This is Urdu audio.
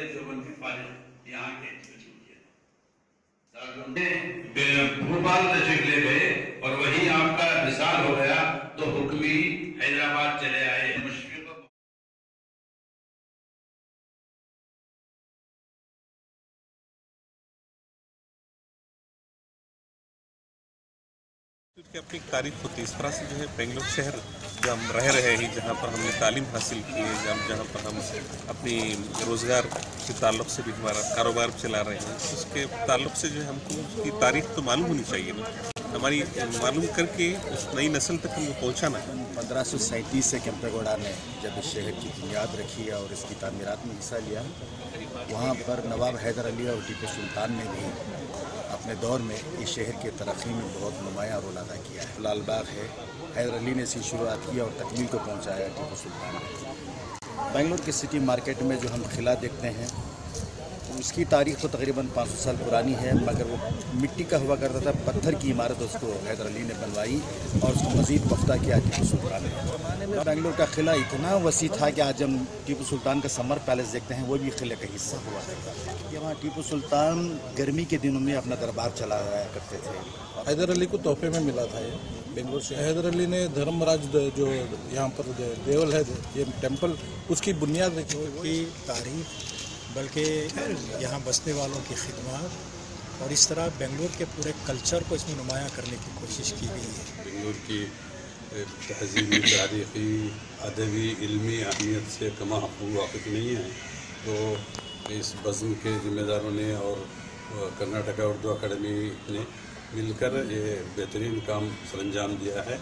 دیوبند کے فارغ یہاں کے بھوپال تشریف لے گئے اور وہیں آپ کا وصال ہو گیا تو حکمی حیدرآباد چلے آئے. کی اپنی ایک تاریخ ہوتی ہے. اس طرح سے جو ہے بنگلور شہر جو ہم رہ رہے ہیں، جہاں پر ہم نے تعلیم حاصل کی ہے، جہاں پر ہم اپنی روزگار کے تعلق سے بھی ہمارا کاروبار چلا رہے ہیں، اس کے تعلق سے جو ہے ہم کو اس کی تاریخ تو معلوم ہونی چاہیے نا، ہماری معلوم کر کے اس نئی نسل تک ہم کو پہنچانا. 1537 سے کیمپے گوڑا نے جب اس شہر کی بنیاد رکھی اور اس کی تعمیرات میں حصہ لیا، وہاں پر نواب حیدر علی اور ٹیپو سلطان نے بھی اپنے دور میں اس شہر کی ترقی میں بہت نمایاں رول ادا کیا ہے. لال باغ ہے، حیدر علی نے اس کی شروعات کی اور تکمیل کو پہنچایا ٹیپو سلطان نے. بنگلور کے سٹی مارکیٹ میں جو ہم قلعہ دیکھتے ہیں اس کی تاریخ تو تقریباً 500 سال پرانی ہے، مگر وہ مٹی کا ہوا کرتا تھا. پتھر کی عمارت اس کو حیدر علی نے بنوائی اور اس کو مزید پختہ کیا ٹیپو سلطان نے. بنگلور کا قلعہ اتنا وسیع تھا کہ آج ہم ٹیپو سلطان کا سمر پیلس دیکھتے ہیں، وہ بھی قلعے کا حصہ ہوا کرتا تھا. وہاں ٹیپو سلطان گرمی کے دنوں میں اپنا دربار چلایا کرتے تھے. حیدر علی کو تحفے میں ملا تھا یہ بنگلور سے. حیدر علی نے دھرم راج جو یہاں پر دیول ہے یہ ٹیمپل، اس کی بنیاد رکھی. کی تاریخ بلکہ یہاں بسنے والوں کی خدمات اور اس طرح بنگلور کے پورے کلچر کو اس میں نمایاں کرنے کی کوشش کی گئی ہے. بنگلور کی تہذیبی، تاریخی، ادبی، علمی اہمیت سے کما حقوق واقف نہیں ہیں، تو اس بزم کے ذمہ داروں نے اور کرناٹکا اردو اکیڈمی نے مل کر یہ بہترین کام سر انجام دیا ہے.